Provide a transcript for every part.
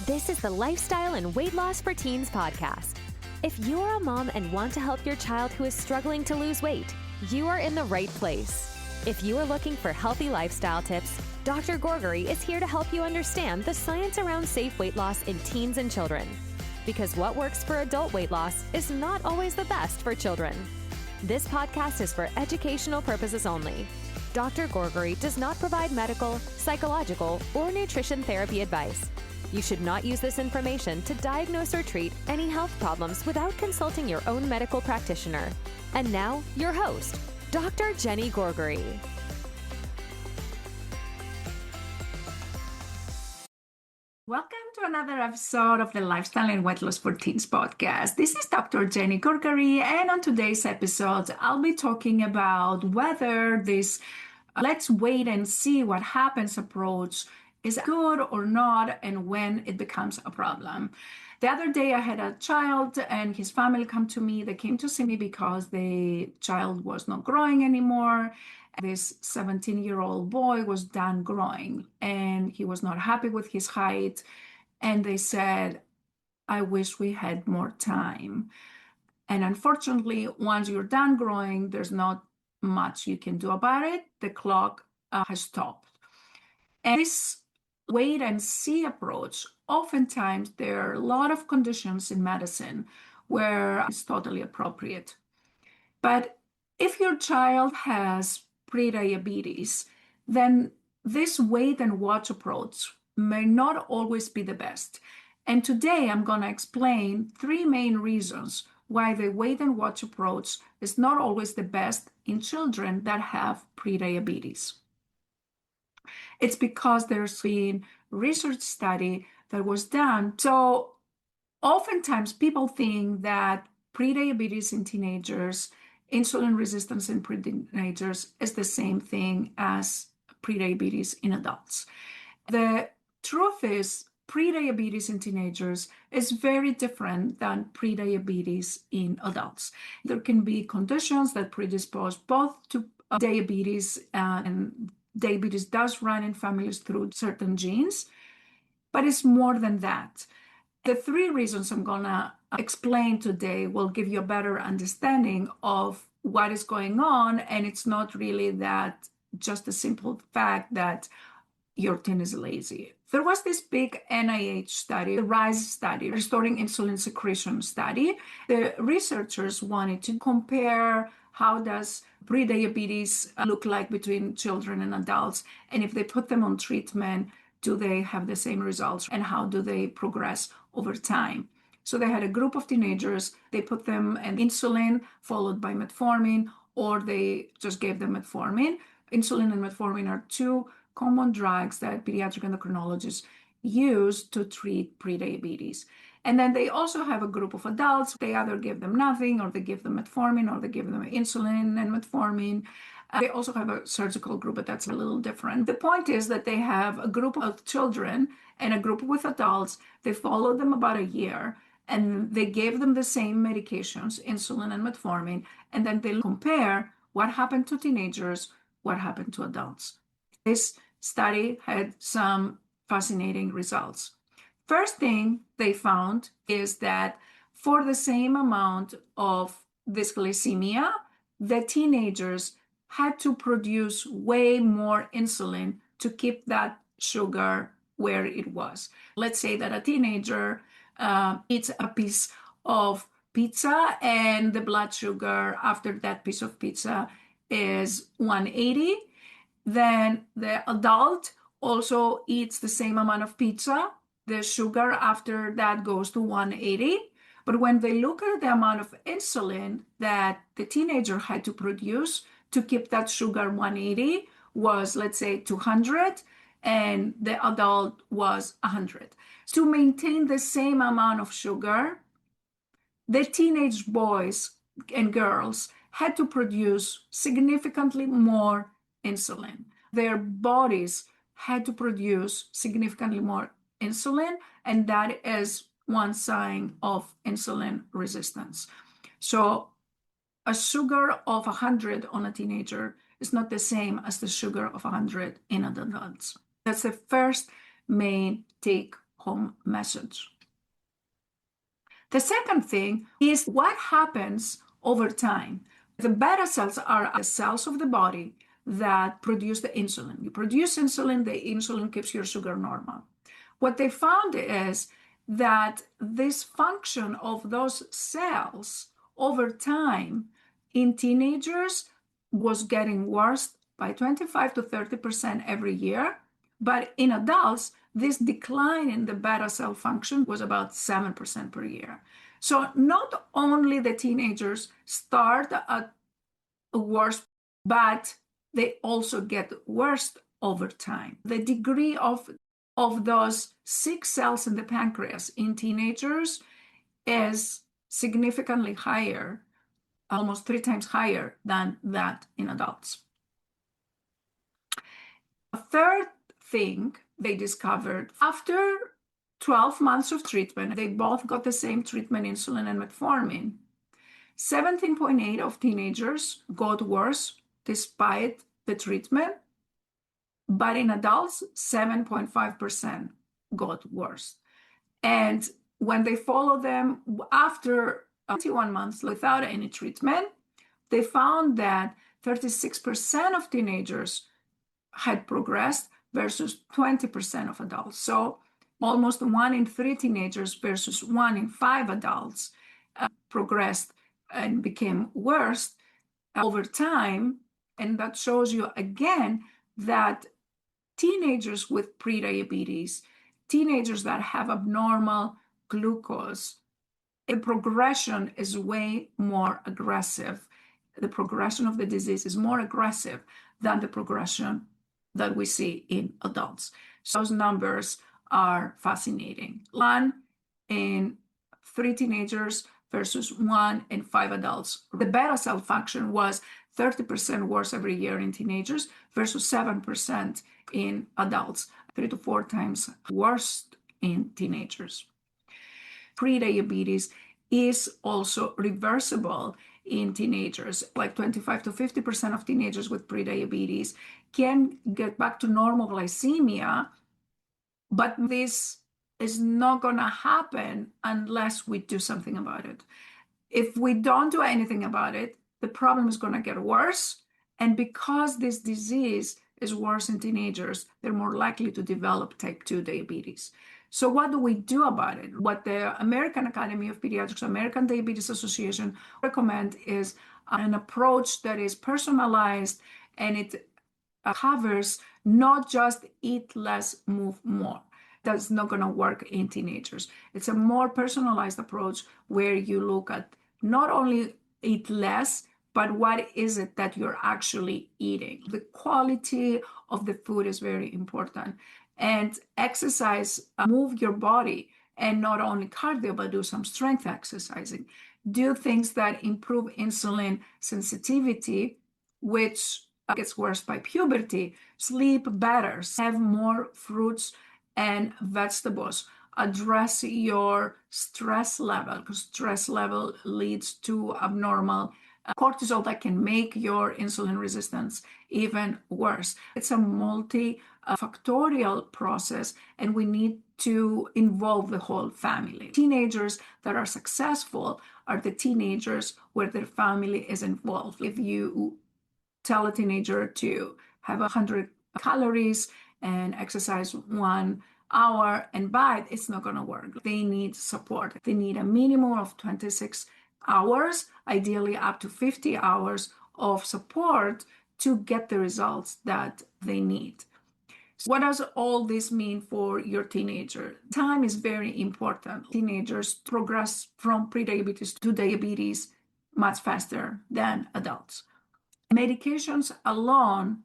This is the Lifestyle and Weight Loss for Teens podcast. If you're a mom and want to help your child who is struggling to lose weight, you are in the right place. If you are looking for healthy lifestyle tips, Dr. Gourgari is here to help you understand the science around safe weight loss in teens and children. Because what works for adult weight loss is not always the best for children. This podcast is for educational purposes only. Dr. Gourgari does not provide medical, psychological, or nutrition therapy advice. You should not use this information to diagnose or treat any health problems without consulting your own medical practitioner. And now, your host, Dr. Jenny Gourgari. Welcome to another episode of the Lifestyle and Weight Loss for Teens podcast. This is Dr. Jenny Gourgari, and on today's episode, I'll be talking about whether this let's wait and see what happens approach is good or not, and when it becomes a problem. The other day I had a child and his family come to me. They came to see me because the child was not growing anymore. This 17-year-old boy was done growing and he was not happy with his height. And they said, I wish we had more time. And unfortunately, once you're done growing, there's not much you can do about it. The clock has stopped. And this wait and see approach, oftentimes there are a lot of conditions in medicine where it's totally appropriate. But if your child has prediabetes, then this wait and watch approach may not always be the best. And today I'm going to explain three main reasons why the wait and watch approach is not always the best in children that have prediabetes. It's because there's been research study that was done. So oftentimes people think that prediabetes in teenagers, insulin resistance in teenagers is the same thing as prediabetes in adults. The truth is, prediabetes in teenagers is very different than prediabetes in adults. There can be conditions that predispose both to diabetes, and diabetes does run in families through certain genes, but it's more than that. The three reasons I'm going to explain today will give you a better understanding of what is going on, and it's not really that just a simple fact that your teen is lazy. There was this big NIH study, the RISE study, Restoring Insulin Secretion study. The researchers wanted to compare how does prediabetes look like between children and adults, and if they put them on treatment, do they have the same results, and how do they progress over time? So they had a group of teenagers, they put them on insulin followed by metformin, or they just gave them metformin. Insulin and metformin are two common drugs that pediatric endocrinologists use to treat prediabetes. And then they also have a group of adults. They either give them nothing, or they give them metformin, or they give them insulin and metformin. They also have a surgical group, but that's a little different. The point is that they have a group of children and a group with adults. They followed them about a year, and they gave them the same medications, insulin and metformin, and then they compare what happened to teenagers, what happened to adults. This study had some fascinating results. First thing they found is that for the same amount of dysglycemia, the teenagers had to produce way more insulin to keep that sugar where it was. Let's say that a teenager eats a piece of pizza and the blood sugar after that piece of pizza is 180. Then the adult also eats the same amount of pizza. The sugar after that goes to 180. But when they look at the amount of insulin that the teenager had to produce to keep that sugar 180 was, let's say, 200, and the adult was 100. To maintain the same amount of sugar, the teenage boys and girls had to produce significantly more insulin. Their bodies had to produce significantly more insulin, and that is one sign of insulin resistance. So a sugar of 100 on a teenager is not the same as the sugar of 100 in adults. That's the first main take take-home message. The second thing is what happens over time. The beta cells are the cells of the body that produce the insulin. You produce insulin, the insulin keeps your sugar normal. What they found is that this function of those cells over time in teenagers was getting worse by 25 to 30% every year. But in adults, this decline in the beta cell function was about 7% per year. So not only the teenagers start at worse, but they also get worse over time. The degree of those sick cells in the pancreas in teenagers is significantly higher, almost 3 times higher than that in adults. A third thing they discovered, after 12 months of treatment, they both got the same treatment, insulin and metformin. 17.8% of teenagers got worse despite the treatment, but in adults, 7.5% got worse. And when they follow them after 21 months without any treatment, they found that 36% of teenagers had progressed versus 20% of adults. So almost 1 in 3 teenagers versus 1 in 5 adults progressed and became worse over time. And that shows you again that teenagers with prediabetes, teenagers that have abnormal glucose, the progression is way more aggressive. The progression of the disease is more aggressive than the progression that we see in adults. So those numbers are fascinating. 1 in 3 teenagers versus 1 in 5 adults. The beta cell function was 30% worse every year in teenagers versus 7% in adults, 3 to 4 times worse in teenagers. Prediabetes is also reversible in teenagers. Like 25 to 50% of teenagers with prediabetes can get back to normal glycemia, but this is not going to happen unless we do something about it. If we don't do anything about it, the problem is going to get worse. And because this disease is worse in teenagers, they're more likely to develop type 2 diabetes. So what do we do about it? What the American Academy of Pediatrics, American Diabetes Association recommend is an approach that is personalized, and it covers not just eat less, move more. That's not going to work in teenagers. It's a more personalized approach where you look at not only eat less, but what is it that you're actually eating? The quality of the food is very important. And exercise, move your body, and not only cardio, but do some strength exercising. Do things that improve insulin sensitivity, which gets worse by puberty. Sleep better, have more fruits and vegetables. Address your stress level, because stress level leads to abnormal cortisol that can make your insulin resistance even worse. It's a multifactorial process, and we need to involve the whole family. Teenagers that are successful are the teenagers where their family is involved. If you tell a teenager to have 100 calories and exercise 1 hour and bite, it's not going to work. They need support. They need a minimum of 26 hours, ideally up to 50 hours of support to get the results that they need. So what does all this mean for your teenager? Time is very important. Teenagers progress from prediabetes to diabetes much faster than adults. Medications alone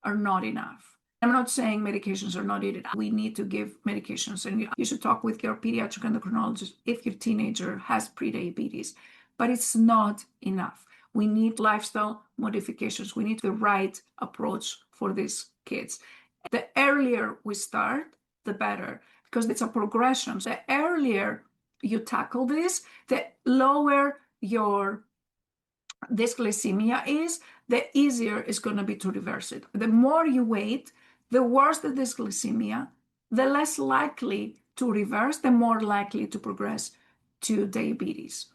are not enough. I'm not saying medications are not needed. We need to give medications, and you should talk with your pediatric endocrinologist if your teenager has prediabetes, but it's not enough. We need lifestyle modifications. We need the right approach for these kids. The earlier we start, the better, because it's a progression. The earlier you tackle this, the lower your dysglycemia is, the easier it's going to be to reverse it. The more you wait, the worse the dysglycemia, the less likely to reverse, the more likely to progress to diabetes.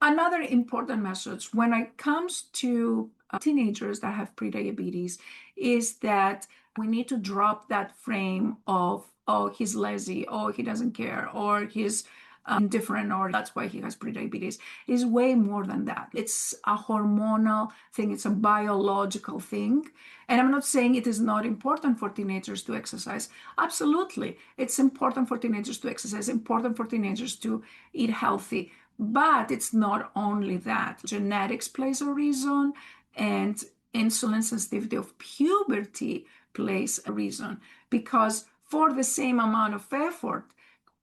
Another important message when it comes to teenagers that have prediabetes is that we need to drop that frame of, oh, he's lazy, oh, he doesn't care, or he's indifferent, or that's why he has prediabetes. It's way more than that. It's a hormonal thing. It's a biological thing. And I'm not saying it is not important for teenagers to exercise. Absolutely. It's important for teenagers to exercise, important for teenagers to eat healthy. But it's not only that. Genetics plays a reason, and insulin sensitivity of puberty plays a reason, because for the same amount of effort,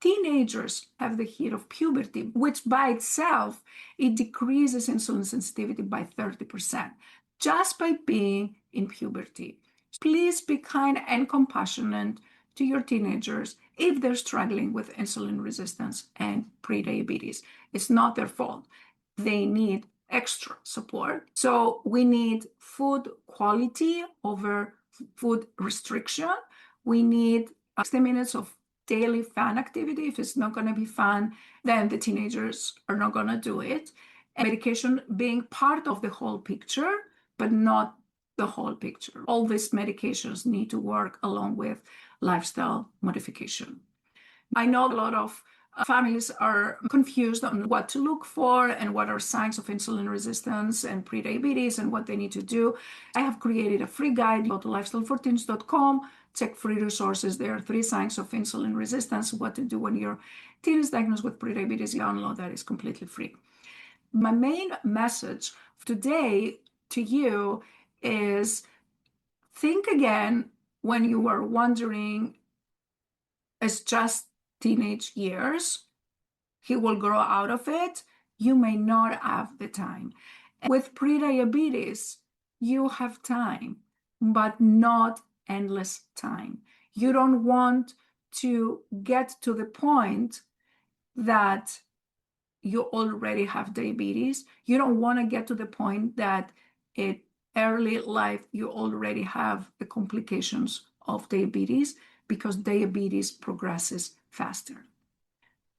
teenagers have the heat of puberty, which by itself, it decreases insulin sensitivity by 30% just by being in puberty. Please be kind and compassionate to your teenagers if they're struggling with insulin resistance and prediabetes. It's not their fault. They need extra support. So we need food quality over food restriction. We need 60 minutes of daily fun activity. If it's not going to be fun, then the teenagers are not going to do it. And medication being part of the whole picture, but not the whole picture. All these medications need to work along with lifestyle modification. I know a lot of families are confused on what to look for and what are signs of insulin resistance and prediabetes and what they need to do. I have created a free guide. Go to lifestyleforteens.com, check free resources. There are 3 signs of insulin resistance, what to do when your teen is diagnosed with prediabetes. You download that is completely free. My main message today to you is think again when you were wondering, it's just teenage years, he will grow out of it. You may not have the time. With prediabetes, you have time, but not endless time. You don't want to get to the point that you already have diabetes. You don't want to get to the point that in early life you already have the complications of diabetes, because diabetes progresses faster.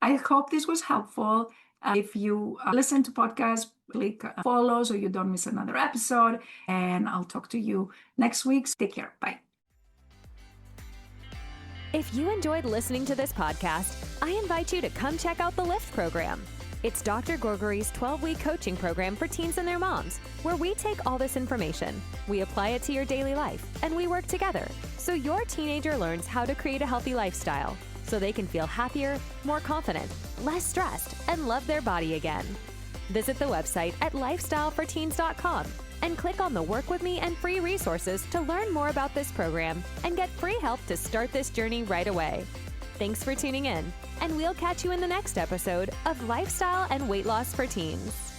I hope this was helpful. If you listen to podcasts, click follow so you don't miss another episode. And I'll talk to you next week. Take care. Bye. If you enjoyed listening to this podcast, I invite you to come check out the LIFT program. It's Dr. Gourgari's 12-week coaching program for teens and their moms, where we take all this information, we apply it to your daily life, and we work together so your teenager learns how to create a healthy lifestyle so they can feel happier, more confident, less stressed, and love their body again. Visit the website at lifestyleforteens.com and click on the Work With Me and free resources to learn more about this program and get free help to start this journey right away. Thanks for tuning in, and we'll catch you in the next episode of Lifestyle and Weight Loss for Teens.